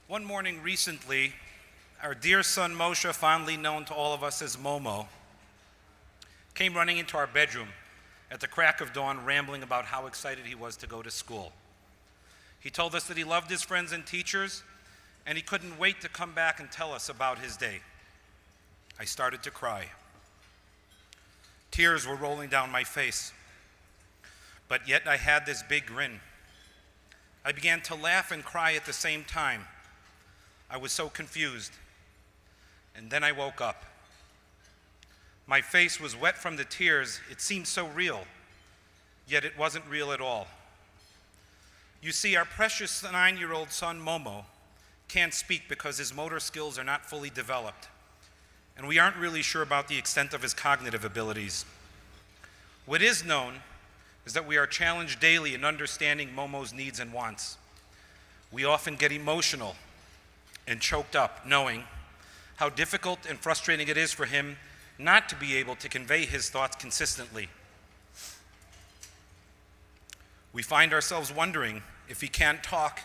One morning recently, our dear son Moshe, fondly known to all of us as Momo, came running into our bedroom at the crack of dawn, rambling about how excited he was to go to school. He told us that he loved his friends and teachers, and he couldn't wait to come back and tell us about his day. I started to cry. Tears were rolling down my face, but yet I had this big grin. I began to laugh and cry at the same time. I was so confused. And then I woke up. My face was wet from the tears. It seemed so real, yet it wasn't real at all. You see, our precious 9-year-old son, Momo, can't speak because his motor skills are not fully developed, and we aren't really sure about the extent of his cognitive abilities. What is known is that we are challenged daily in understanding Momo's needs and wants. We often get emotional and choked up, knowing how difficult and frustrating it is for him not to be able to convey his thoughts consistently. We find ourselves wondering, if he can't talk,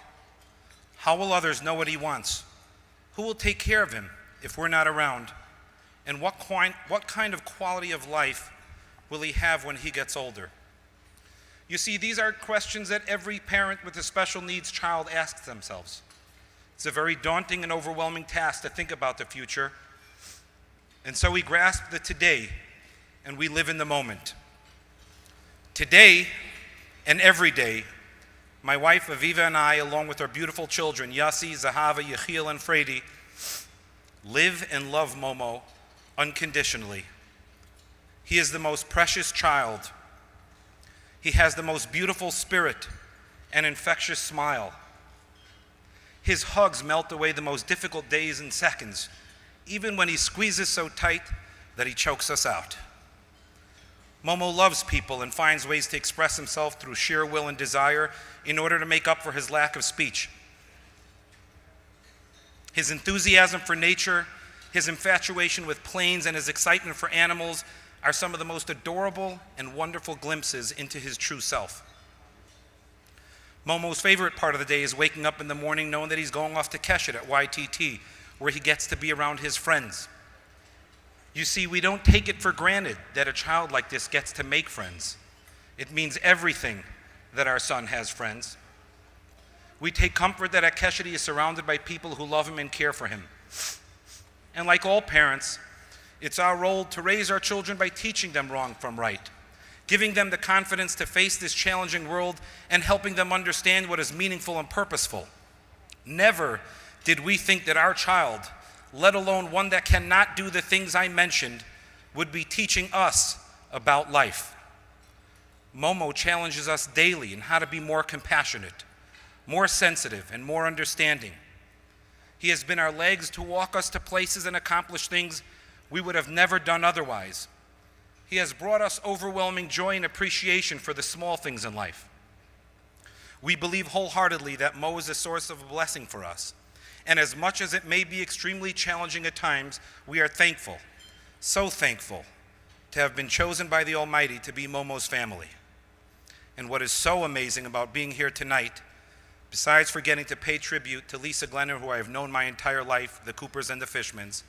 how will others know what he wants? Who will take care of him if we're not around? And what kind of quality of life will he have when he gets older? You see, these are questions that every parent with a special needs child asks themselves. It's a very daunting and overwhelming task to think about the future. And so we grasp the today and we live in the moment. Today and every day, my wife Aviva and I, along with our beautiful children, Yassi, Zahava, Yechiel, and Fredi, live and love Momo unconditionally. He is the most precious child. He has the most beautiful spirit and infectious smile. His hugs melt away the most difficult days and seconds, even when he squeezes so tight that he chokes us out. Momo loves people and finds ways to express himself through sheer will and desire in order to make up for his lack of speech. His enthusiasm for nature, his infatuation with planes, and his excitement for animals are some of the most adorable and wonderful glimpses into his true self. Momo's favorite part of the day is waking up in the morning knowing that he's going off to Keshet at YTT, where he gets to be around his friends. You see, we don't take it for granted that a child like this gets to make friends. It means everything that our son has friends. We take comfort that at Keshet he is surrounded by people who love him and care for him. And like all parents, it's our role to raise our children by teaching them wrong from right, giving them the confidence to face this challenging world and helping them understand what is meaningful and purposeful. Never did we think that our child, let alone one that cannot do the things I mentioned, would be teaching us about life. Momo challenges us daily in how to be more compassionate, more sensitive, and more understanding. He has been our legs to walk us to places and accomplish things we would have never done otherwise. He has brought us overwhelming joy and appreciation for the small things in life. We believe wholeheartedly that Mo is a source of a blessing for us. And as much as it may be extremely challenging at times, we are thankful, so thankful, to have been chosen by the Almighty to be Momo's family. And what is so amazing about being here tonight, besides for getting to pay tribute to Lisa Glenner, who I have known my entire life, the Coopers and the Fishmans,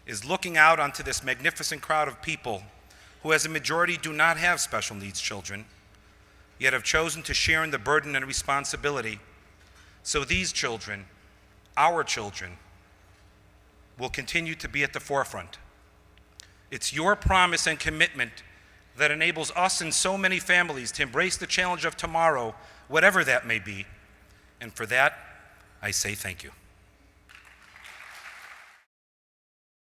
is looking out onto this magnificent crowd of people who as a majority do not have special needs children, yet have chosen to share in the burden and responsibility so these children, our children, will continue to be at the forefront. It's your promise and commitment that enables us and so many families to embrace the challenge of tomorrow, whatever that may be, and for that, I say thank you.